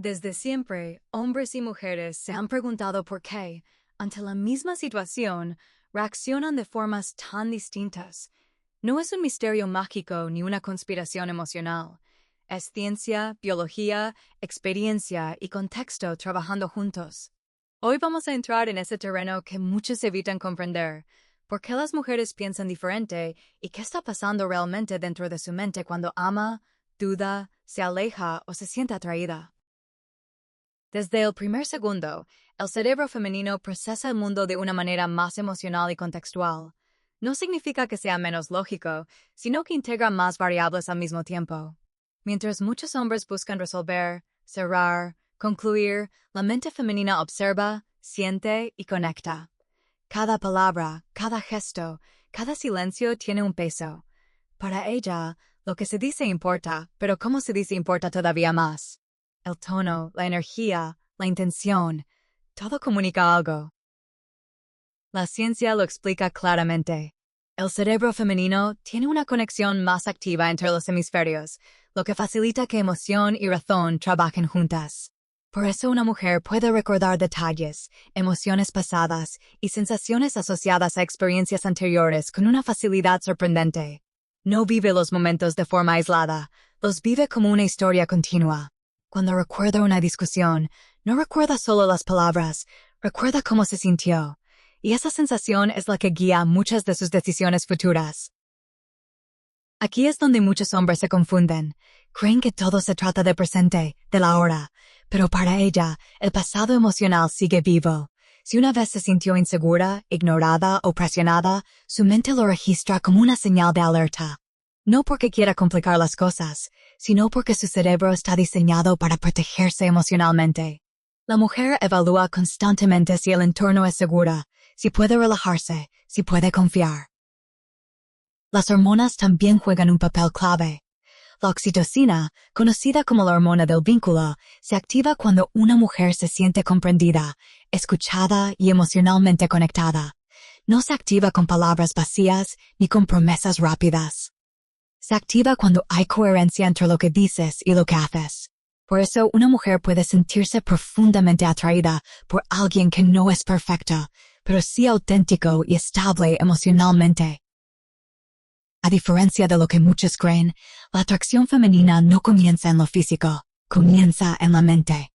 Desde siempre, hombres y mujeres se han preguntado por qué, ante la misma situación, reaccionan de formas tan distintas. No es un misterio mágico ni una conspiración emocional. Es ciencia, biología, experiencia y contexto trabajando juntos. Hoy vamos a entrar en ese terreno que muchos evitan comprender. ¿Por qué las mujeres piensan diferente y qué está pasando realmente dentro de su mente cuando ama, duda, se aleja o se siente atraída? Desde el primer segundo, el cerebro femenino procesa el mundo de una manera más emocional y contextual. No significa que sea menos lógico, sino que integra más variables al mismo tiempo. Mientras muchos hombres buscan resolver, cerrar, concluir, la mente femenina observa, siente y conecta. Cada palabra, cada gesto, cada silencio tiene un peso. Para ella, lo que se dice importa, pero cómo se dice importa todavía más. El tono, la energía, la intención, todo comunica algo. La ciencia lo explica claramente. El cerebro femenino tiene una conexión más activa entre los hemisferios, lo que facilita que emoción y razón trabajen juntas. Por eso una mujer puede recordar detalles, emociones pasadas y sensaciones asociadas a experiencias anteriores con una facilidad sorprendente. No vive los momentos de forma aislada, los vive como una historia continua. Cuando recuerda una discusión, no recuerda solo las palabras, recuerda cómo se sintió. Y esa sensación es la que guía muchas de sus decisiones futuras. Aquí es donde muchos hombres se confunden. Creen que todo se trata del presente, de la hora. Pero para ella, el pasado emocional sigue vivo. Si una vez se sintió insegura, ignorada o presionada, su mente lo registra como una señal de alerta. No porque quiera complicar las cosas, sino porque su cerebro está diseñado para protegerse emocionalmente. La mujer evalúa constantemente si el entorno es seguro, si puede relajarse, si puede confiar. Las hormonas también juegan un papel clave. La oxitocina, conocida como la hormona del vínculo, se activa cuando una mujer se siente comprendida, escuchada y emocionalmente conectada. No se activa con palabras vacías ni con promesas rápidas. Se activa cuando hay coherencia entre lo que dices y lo que haces. Por eso una mujer puede sentirse profundamente atraída por alguien que no es perfecto, pero sí auténtico y estable emocionalmente. A diferencia de lo que muchos creen, la atracción femenina no comienza en lo físico, comienza en la mente.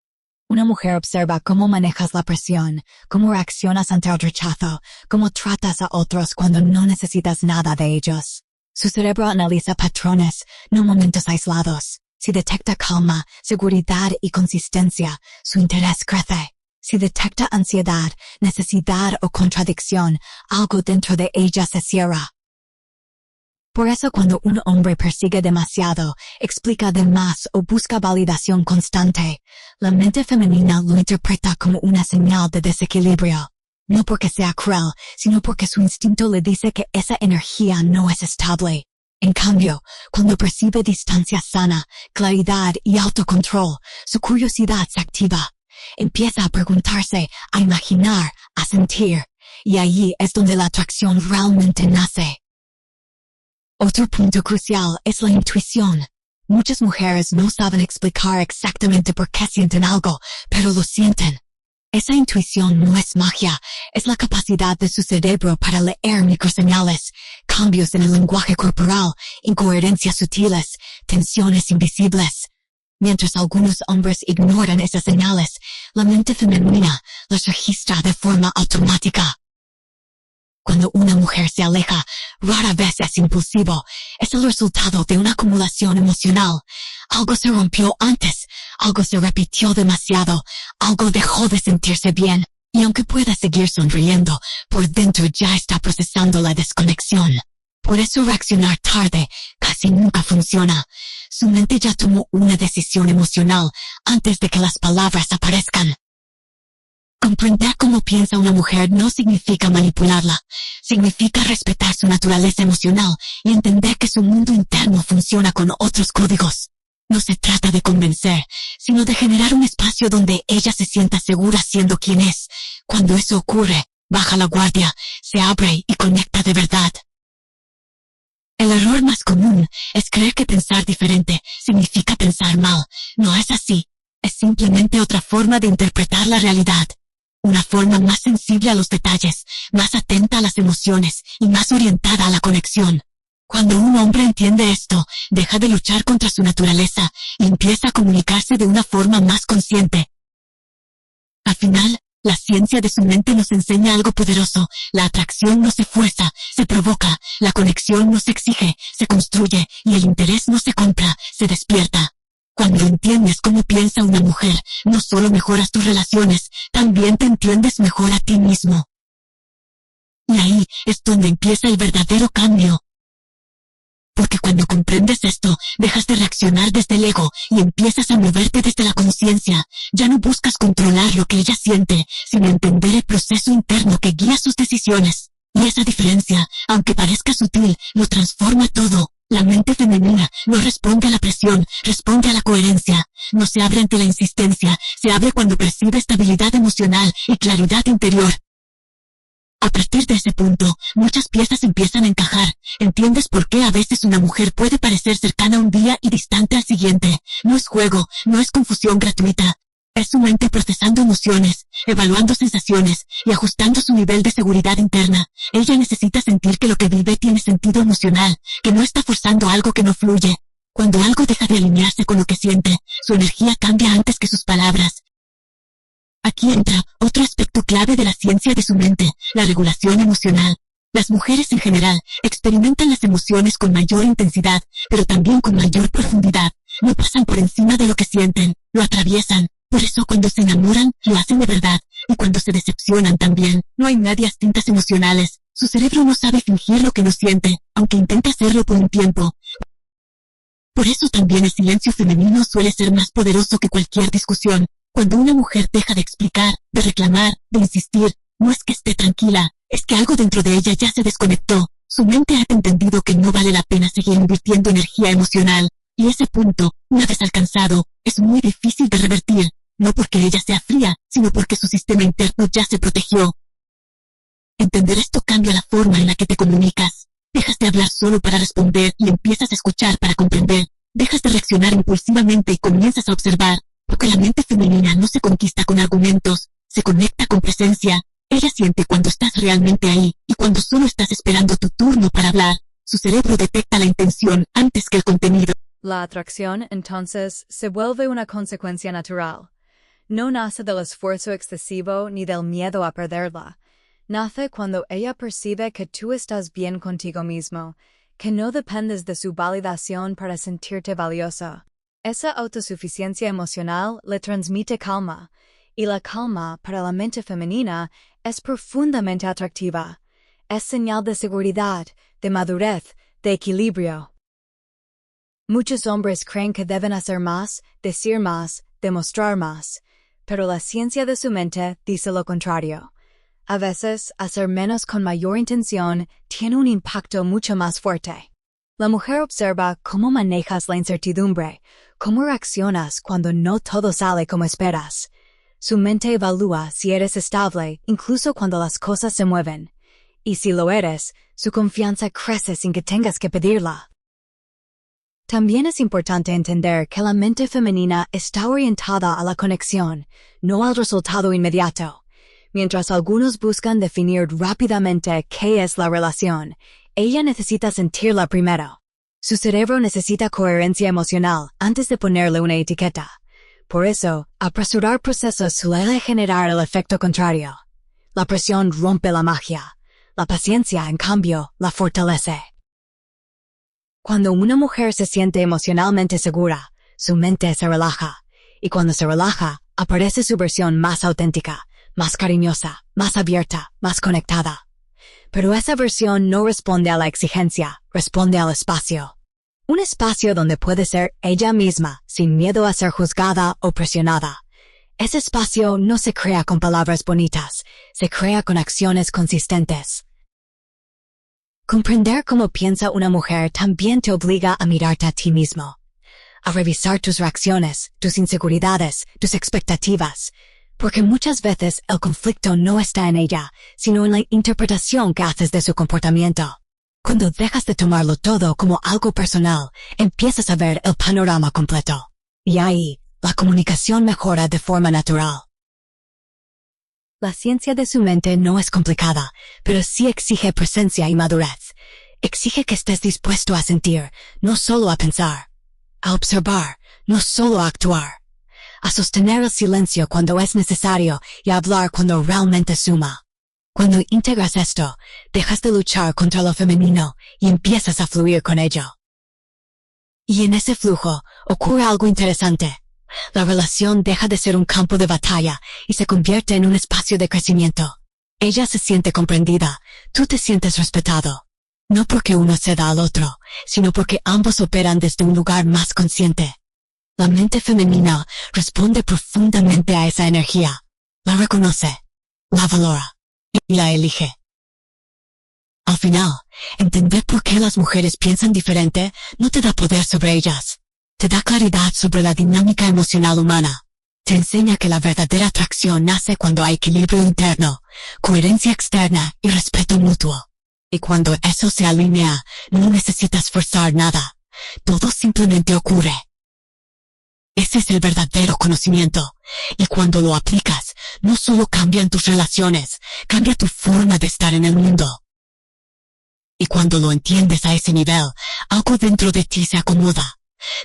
Una mujer observa cómo manejas la presión, cómo reaccionas ante el rechazo, cómo tratas a otros cuando no necesitas nada de ellos. Su cerebro analiza patrones, no momentos aislados. Si detecta calma, seguridad y consistencia, su interés crece. Si detecta ansiedad, necesidad o contradicción, algo dentro de ella se cierra. Por eso cuando un hombre persigue demasiado, explica de más o busca validación constante, la mente femenina lo interpreta como una señal de desequilibrio. No porque sea cruel, sino porque su instinto le dice que esa energía no es estable. En cambio, cuando percibe distancia sana, claridad y autocontrol, su curiosidad se activa. Empieza a preguntarse, a imaginar, a sentir, y allí es donde la atracción realmente nace. Otro punto crucial es la intuición. Muchas mujeres no saben explicar exactamente por qué sienten algo, pero lo sienten. Esa intuición no es magia, es la capacidad de su cerebro para leer microseñales, cambios en el lenguaje corporal, incoherencias sutiles, tensiones invisibles. Mientras algunos hombres ignoran esas señales, la mente femenina las registra de forma automática. Cuando una mujer se aleja, rara vez es impulsivo, es el resultado de una acumulación emocional. Algo se rompió antes, algo se repitió demasiado, algo dejó de sentirse bien, y aunque pueda seguir sonriendo, por dentro ya está procesando la desconexión. Por eso reaccionar tarde casi nunca funciona. Su mente ya tomó una decisión emocional antes de que las palabras aparezcan. Comprender cómo piensa una mujer no significa manipularla, significa respetar su naturaleza emocional y entender que su mundo interno funciona con otros códigos. No se trata de convencer, sino de generar un espacio donde ella se sienta segura siendo quien es. Cuando eso ocurre, baja la guardia, se abre y conecta de verdad. El error más común es creer que pensar diferente significa pensar mal. No es así. es simplemente otra forma de interpretar la realidad. Una forma más sensible a los detalles, más atenta a las emociones y más orientada a la conexión. Cuando un hombre entiende esto, deja de luchar contra su naturaleza y empieza a comunicarse de una forma más consciente. Al final, la ciencia de su mente nos enseña algo poderoso. La atracción no se fuerza, se provoca. La conexión no se exige, se construye. Y el interés no se compra, se despierta. Cuando entiendes cómo piensa una mujer, no solo mejoras tus relaciones, también te entiendes mejor a ti mismo. Y ahí es donde empieza el verdadero cambio. Porque cuando comprendes esto, dejas de reaccionar desde el ego y empiezas a moverte desde la conciencia. Ya no buscas controlar lo que ella siente, sino entender el proceso interno que guía sus decisiones. Y esa diferencia, aunque parezca sutil, lo transforma todo. La mente femenina no responde a la presión, responde a la coherencia. No se abre ante la insistencia, se abre cuando percibe estabilidad emocional y claridad interior. A partir de ese punto, muchas piezas empiezan a encajar. Entiendes por qué a veces una mujer puede parecer cercana un día y distante al siguiente. No es juego, no es confusión gratuita. Es su mente procesando emociones, evaluando sensaciones y ajustando su nivel de seguridad interna. Ella necesita sentir que lo que vive tiene sentido emocional, que no está forzando algo que no fluye. Cuando algo deja de alinearse con lo que siente, su energía cambia antes que sus palabras. Aquí entra otro aspecto clave de la ciencia de su mente, la regulación emocional. Las mujeres en general experimentan las emociones con mayor intensidad, pero también con mayor profundidad. No pasan por encima de lo que sienten, lo atraviesan. Por eso cuando se enamoran, lo hacen de verdad, y cuando se decepcionan también. No hay medias tintas emocionales. Su cerebro no sabe fingir lo que no siente, aunque intenta hacerlo por un tiempo. Por eso también el silencio femenino suele ser más poderoso que cualquier discusión. Cuando una mujer deja de explicar, de reclamar, de insistir, no es que esté tranquila, es que algo dentro de ella ya se desconectó. Su mente ha entendido que no vale la pena seguir invirtiendo energía emocional, y ese punto, una vez alcanzado, es muy difícil de revertir, no porque ella sea fría, sino porque su sistema interno ya se protegió. Entender esto cambia la forma en la que te comunicas. Dejas de hablar solo para responder y empiezas a escuchar para comprender. Dejas de reaccionar impulsivamente y comienzas a observar. Porque la mente femenina no se conquista con argumentos, se conecta con presencia. Ella siente cuando estás realmente ahí y cuando solo estás esperando tu turno para hablar. Su cerebro detecta la intención antes que el contenido. La atracción, entonces, se vuelve una consecuencia natural. No nace del esfuerzo excesivo ni del miedo a perderla. Nace cuando ella percibe que tú estás bien contigo mismo, que no dependes de su validación para sentirte valiosa. Esa autosuficiencia emocional le transmite calma, y la calma para la mente femenina es profundamente atractiva. Es señal de seguridad, de madurez, de equilibrio. Muchos hombres creen que deben hacer más, decir más, demostrar más, pero la ciencia de su mente dice lo contrario. A veces, hacer menos con mayor intención tiene un impacto mucho más fuerte. La mujer observa cómo manejas la incertidumbre, cómo reaccionas cuando no todo sale como esperas. Su mente evalúa si eres estable incluso cuando las cosas se mueven. Y si lo eres, su confianza crece sin que tengas que pedirla. También es importante entender que la mente femenina está orientada a la conexión, no al resultado inmediato. Mientras algunos buscan definir rápidamente qué es la relación, ella necesita sentirla primero. Su cerebro necesita coherencia emocional antes de ponerle una etiqueta. Por eso, apresurar procesos suele generar el efecto contrario. La presión rompe la magia. La paciencia, en cambio, la fortalece. Cuando una mujer se siente emocionalmente segura, su mente se relaja. Y cuando se relaja, aparece su versión más auténtica, más cariñosa, más abierta, más conectada. Pero esa versión no responde a la exigencia, responde al espacio. Un espacio donde puede ser ella misma, sin miedo a ser juzgada o presionada. Ese espacio no se crea con palabras bonitas, se crea con acciones consistentes. Comprender cómo piensa una mujer también te obliga a mirarte a ti mismo, a revisar tus reacciones, tus inseguridades, tus expectativas. Porque muchas veces el conflicto no está en ella, sino en la interpretación que haces de su comportamiento. Cuando dejas de tomarlo todo como algo personal, empiezas a ver el panorama completo. Y ahí, La comunicación mejora de forma natural. La ciencia de su mente no es complicada, pero sí exige presencia y madurez. Exige que estés dispuesto a sentir, no solo a pensar. A observar, no solo a actuar. A sostener el silencio cuando es necesario y a hablar cuando realmente suma. Cuando integras esto, dejas de luchar contra lo femenino y empiezas a fluir con ello. Y en ese flujo ocurre algo interesante. La relación deja de ser un campo de batalla y se convierte en un espacio de crecimiento. Ella se siente comprendida, tú te sientes respetado. No porque uno ceda al otro, sino porque ambos operan desde un lugar más consciente. La mente femenina responde profundamente a esa energía. La reconoce, la valora y la elige. Al final, entender por qué las mujeres piensan diferente no te da poder sobre ellas. Te da claridad sobre la dinámica emocional humana. Te enseña que la verdadera atracción nace cuando hay equilibrio interno, coherencia externa y respeto mutuo. Y cuando eso se alinea, no necesitas forzar nada. Todo simplemente ocurre. Ese es el verdadero conocimiento. Y cuando lo aplicas, no solo cambian tus relaciones, cambia tu forma de estar en el mundo. Y cuando lo entiendes a ese nivel, algo dentro de ti se acomoda.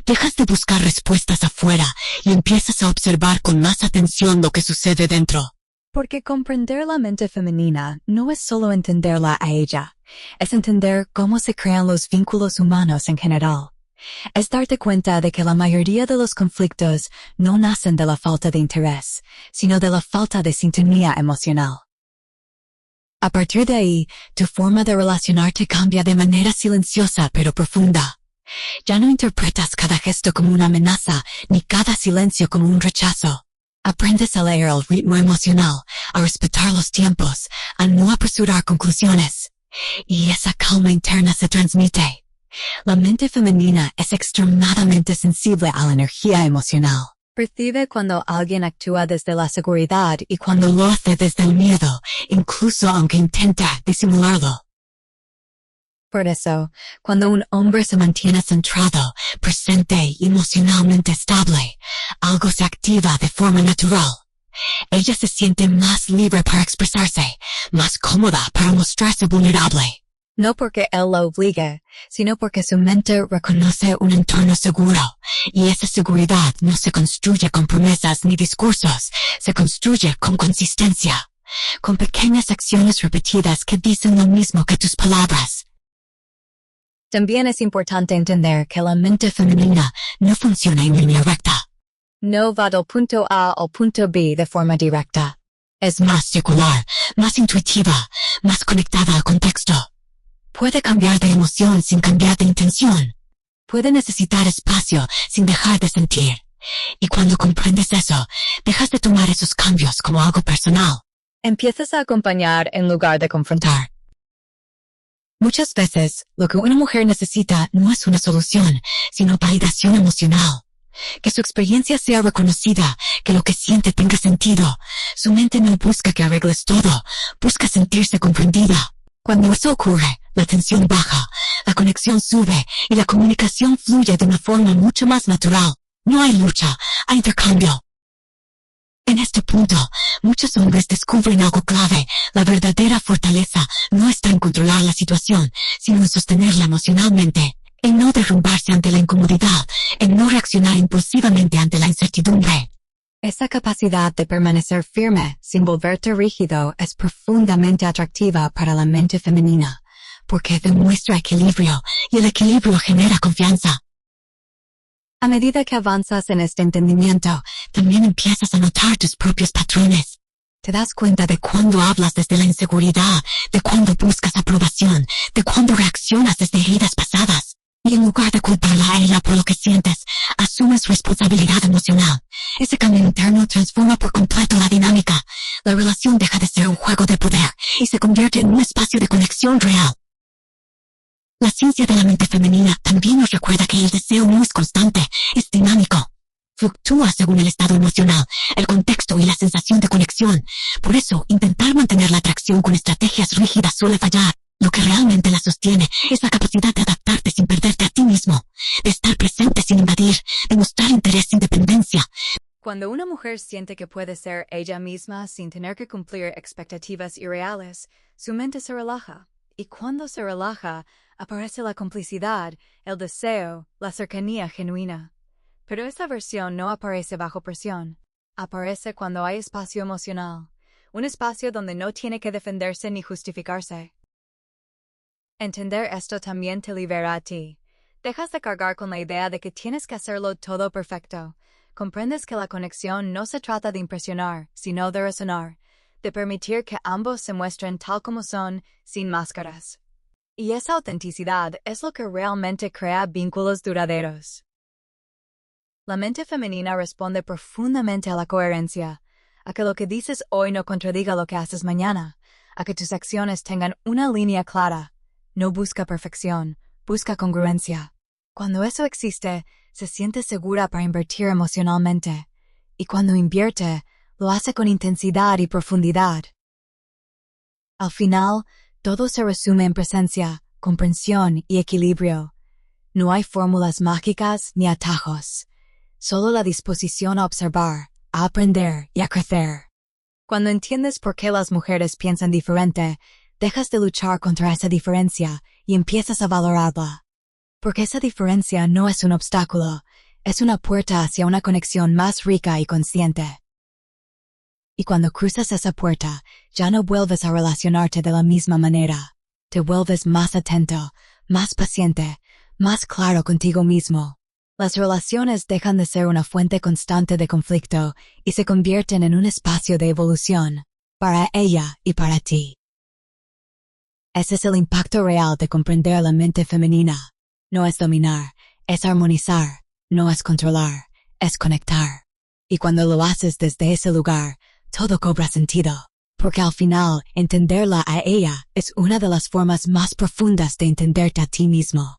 Dejas de buscar respuestas afuera y empiezas a observar con más atención lo que sucede dentro. Porque comprender la mente femenina no es solo entenderla a ella, es entender cómo se crean los vínculos humanos en general. Es darte cuenta de que la mayoría de los conflictos no nacen de la falta de interés, sino de la falta de sintonía emocional. A partir de ahí, tu forma de relacionarte cambia de manera silenciosa pero profunda. Ya no interpretas cada gesto como una amenaza, ni cada silencio como un rechazo. Aprendes a leer el ritmo emocional, a respetar los tiempos, a no apresurar conclusiones. Y esa calma interna se transmite. La mente femenina es extremadamente sensible a la energía emocional. Percibe cuando alguien actúa desde la seguridad y cuando lo hace desde el miedo, incluso aunque intenta disimularlo. Por eso, cuando un hombre se mantiene centrado, presente y emocionalmente estable, algo se activa de forma natural. Ella se siente más libre para expresarse, más cómoda para mostrarse vulnerable. No porque él la obligue, sino porque su mente reconoce un entorno seguro, y esa seguridad no se construye con promesas ni discursos, se construye con consistencia, con pequeñas acciones repetidas que dicen lo mismo que tus palabras. También es importante entender que la mente femenina no funciona en línea recta. No va del punto A al punto B de forma directa. Es más circular, más intuitiva, más conectada al contexto. Puede cambiar de emoción sin cambiar de intención. Puede necesitar espacio sin dejar de sentir. Y cuando comprendes eso, dejas de tomar esos cambios como algo personal. Empiezas a acompañar en lugar de confrontar. Muchas veces, lo que una mujer necesita no es una solución, sino validación emocional. Que su experiencia sea reconocida, que lo que siente tenga sentido. Su mente no busca que arregles todo, busca sentirse comprendida. Cuando eso ocurre, la tensión baja, la conexión sube y la comunicación fluye de una forma mucho más natural. No hay lucha, hay intercambio. En este punto, muchos hombres descubren algo clave. La verdadera fortaleza no está en controlar la situación, sino en sostenerla emocionalmente, en no derrumbarse ante la incomodidad, en no reaccionar impulsivamente ante la incertidumbre. Esa capacidad de permanecer firme, sin volverte rígido, es profundamente atractiva para la mente femenina, porque demuestra equilibrio, y el equilibrio genera confianza. A medida que avanzas en este entendimiento, también empiezas a notar tus propios patrones. Te das cuenta de cuando hablas desde la inseguridad, de cuando buscas aprobación, de cuando reaccionas desde heridas pasadas. Y en lugar de culparla a ella por lo que sientes, asumes responsabilidad emocional. Ese cambio interno transforma por completo la dinámica. La relación deja de ser un juego de poder y se convierte en un espacio de conexión real. La ciencia de la mente femenina también nos recuerda que el deseo no es constante, es dinámico. Fluctúa según el estado emocional, el contexto y la sensación de conexión. Por eso, intentar mantener la atracción con estrategias rígidas suele fallar. Lo que realmente la sostiene es la capacidad de adaptarte sin perderte a ti mismo, de estar presente sin invadir, de mostrar interés sin dependencia. Cuando una mujer siente que puede ser ella misma sin tener que cumplir expectativas irreales, su mente se relaja. Y cuando se relaja, aparece la complicidad, el deseo, la cercanía genuina. Pero esa versión no aparece bajo presión. Aparece cuando hay espacio emocional, un espacio donde no tiene que defenderse ni justificarse. Entender esto también te libera a ti. Dejas de cargar con la idea de que tienes que hacerlo todo perfecto. Comprendes que la conexión no se trata de impresionar, sino de resonar, de permitir que ambos se muestren tal como son, sin máscaras. Y esa autenticidad es lo que realmente crea vínculos duraderos. La mente femenina responde profundamente a la coherencia, a que lo que dices hoy no contradiga lo que haces mañana, a que tus acciones tengan una línea clara. No busca perfección, busca congruencia. Cuando eso existe, se siente segura para invertir emocionalmente, y cuando invierte, lo hace con intensidad y profundidad. Al final, todo se resume en presencia, comprensión y equilibrio. No hay fórmulas mágicas ni atajos, solo la disposición a observar, a aprender y a crecer. Cuando entiendes por qué las mujeres piensan diferente, dejas de luchar contra esa diferencia y empiezas a valorarla. Porque esa diferencia no es un obstáculo, es una puerta hacia una conexión más rica y consciente. Y cuando cruzas esa puerta, ya no vuelves a relacionarte de la misma manera. Te vuelves más atento, más paciente, más claro contigo mismo. Las relaciones dejan de ser una fuente constante de conflicto y se convierten en un espacio de evolución, para ella y para ti. Ese es el impacto real de comprender la mente femenina. No es dominar, es armonizar, no es controlar, es conectar. Y cuando lo haces desde ese lugar, todo cobra sentido. Porque al final, entenderla a ella es una de las formas más profundas de entenderte a ti mismo.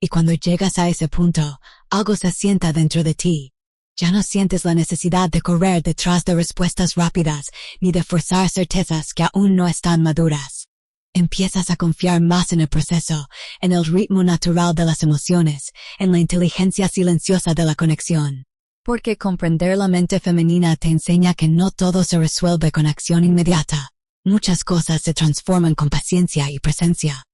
Y cuando llegas a ese punto, algo se asienta dentro de ti. Ya no sientes la necesidad de correr detrás de respuestas rápidas, ni de forzar certezas que aún no están maduras. Empiezas a confiar más en el proceso, en el ritmo natural de las emociones, en la inteligencia silenciosa de la conexión. Porque comprender la mente femenina te enseña que no todo se resuelve con acción inmediata. Muchas cosas se transforman con paciencia y presencia.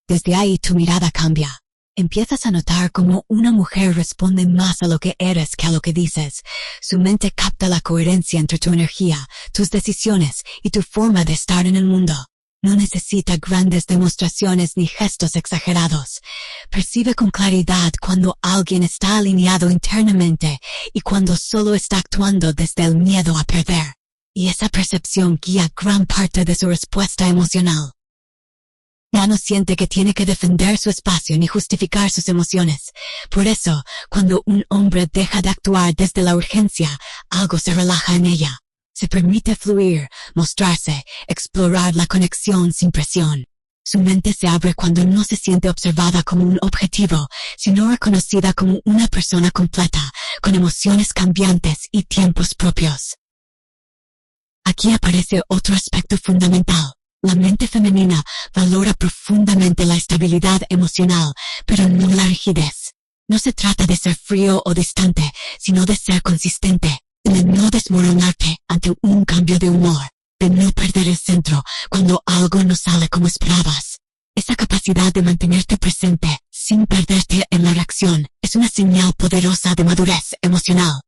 Desde ahí tu mirada cambia. Empiezas a notar cómo una mujer responde más a lo que eres que a lo que dices. Su mente capta la coherencia entre tu energía, tus decisiones y tu forma de estar en el mundo. No necesita grandes demostraciones ni gestos exagerados. Percibe con claridad cuando alguien está alineado internamente y cuando solo está actuando desde el miedo a perder. Y esa percepción guía gran parte de su respuesta emocional. Ya no siente que tiene que defender su espacio ni justificar sus emociones. Por eso, cuando un hombre deja de actuar desde la urgencia, algo se relaja en ella. Se permite fluir, mostrarse, explorar la conexión sin presión. Su mente se abre cuando no se siente observada como un objetivo, sino reconocida como una persona completa, con emociones cambiantes y tiempos propios. Aquí aparece otro aspecto fundamental. La mente femenina valora profundamente la estabilidad emocional, pero no la rigidez. No se trata de ser frío o distante, sino de ser consistente. De no desmoronarte ante un cambio de humor, de no perder el centro cuando algo no sale como esperabas. Esa capacidad de mantenerte presente sin perderte en la reacción es una señal poderosa de madurez emocional.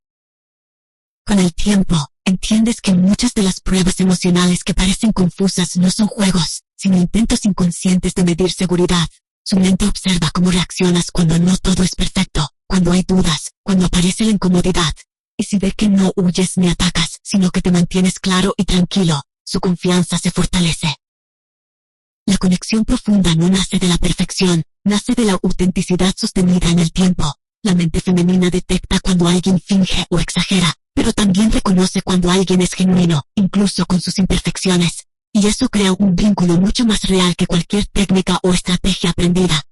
Con el tiempo, entiendes que muchas de las pruebas emocionales que parecen confusas no son juegos, sino intentos inconscientes de medir seguridad. Su mente observa cómo reaccionas cuando no todo es perfecto, cuando hay dudas, cuando aparece la incomodidad. Y si ve que no huyes ni atacas, sino que te mantienes claro y tranquilo, su confianza se fortalece. La conexión profunda no nace de la perfección, nace de la autenticidad sostenida en el tiempo. La mente femenina detecta cuando alguien finge o exagera, pero también reconoce cuando alguien es genuino, incluso con sus imperfecciones. Y eso crea un vínculo mucho más real que cualquier técnica o estrategia aprendida.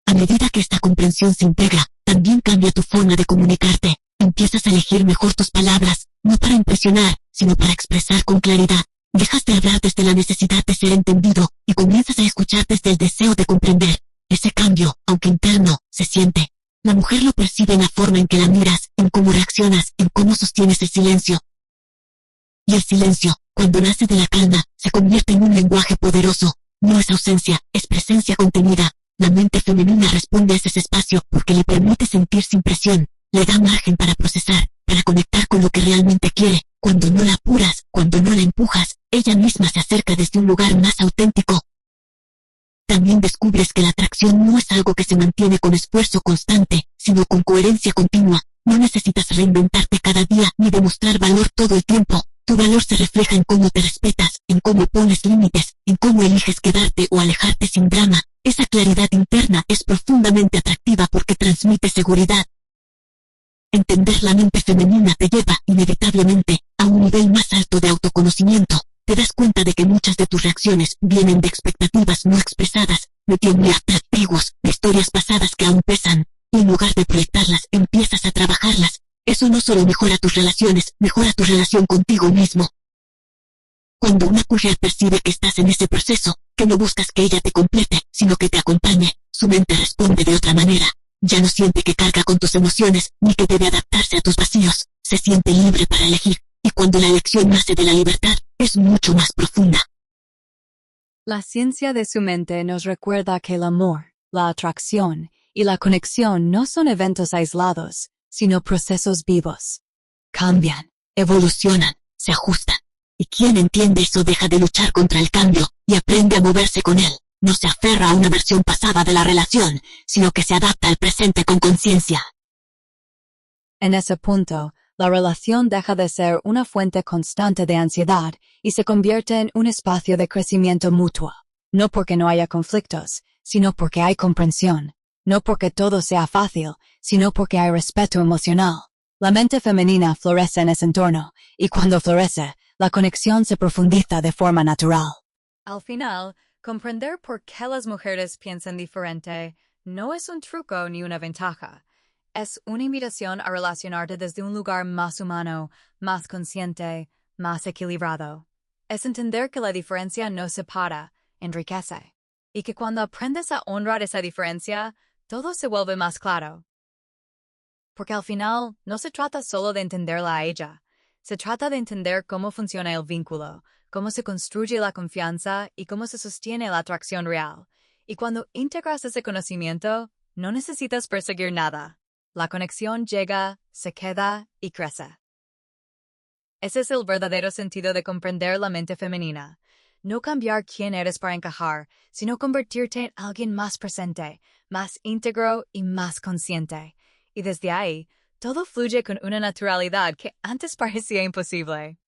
A medida que esta comprensión se integra, también cambia tu forma de comunicarte. Empiezas a elegir mejor tus palabras, no para impresionar, sino para expresar con claridad. Dejas de hablar desde la necesidad de ser entendido y comienzas a escuchar desde el deseo de comprender. Ese cambio, aunque interno, se siente. La mujer lo percibe en la forma en que la miras, en cómo reaccionas, en cómo sostienes el silencio. Y el silencio, cuando nace de la calma, se convierte en un lenguaje poderoso. No es ausencia, es presencia contenida. La mente femenina responde a ese espacio porque le permite sentir sin presión, le da margen para procesar, para conectar con lo que realmente quiere. Cuando no la apuras, cuando no la empujas, ella misma se acerca desde un lugar más auténtico. También descubres que la atracción no es algo que se mantiene con esfuerzo constante, sino con coherencia continua. No necesitas reinventarte cada día ni demostrar valor todo el tiempo. Tu valor se refleja en cómo te respetas, en cómo pones límites, en cómo eliges quedarte o alejarte sin drama. Esa claridad interna es profundamente atractiva porque transmite seguridad. Entender la mente femenina te lleva, inevitablemente, a un nivel más alto de autoconocimiento. Te das cuenta de que muchas de tus reacciones vienen de expectativas no expresadas, de tiempos antiguos, de historias pasadas que aún pesan, y en lugar de proyectarlas, empiezas a trabajarlas. Eso no solo mejora tus relaciones, mejora tu relación contigo mismo. Cuando una mujer percibe que estás en ese proceso, que no buscas que ella te complete, sino que te acompañe, su mente responde de otra manera. Ya no siente que carga con tus emociones, ni que debe adaptarse a tus vacíos. Se siente libre para elegir, y cuando la elección nace de la libertad, es mucho más profunda. La ciencia de su mente nos recuerda que el amor, la atracción y la conexión no son eventos aislados, sino procesos vivos. Cambian, evolucionan, se ajustan. Y quien entiende eso deja de luchar contra el cambio y aprende a moverse con él. No se aferra a una versión pasada de la relación, sino que se adapta al presente con conciencia. En ese punto, la relación deja de ser una fuente constante de ansiedad y se convierte en un espacio de crecimiento mutuo. No porque no haya conflictos, sino porque hay comprensión. No porque todo sea fácil, sino porque hay respeto emocional. La mente femenina florece en ese entorno, y cuando florece, la conexión se profundiza de forma natural. Al final, comprender por qué las mujeres piensan diferente no es un truco ni una ventaja. Es una invitación a relacionarte desde un lugar más humano, más consciente, más equilibrado. Es entender que la diferencia no separa, enriquece. Y que cuando aprendes a honrar esa diferencia, todo se vuelve más claro. Porque al final, no se trata solo de entenderla a ella. Se trata de entender cómo funciona el vínculo, cómo se construye la confianza y cómo se sostiene la atracción real. Y cuando integras ese conocimiento, no necesitas perseguir nada. La conexión llega, se queda y crece. Ese es el verdadero sentido de comprender la mente femenina. No cambiar quién eres para encajar, sino convertirte en alguien más presente, más íntegro y más consciente. Y desde ahí, todo fluye con una naturalidad que antes parecía imposible.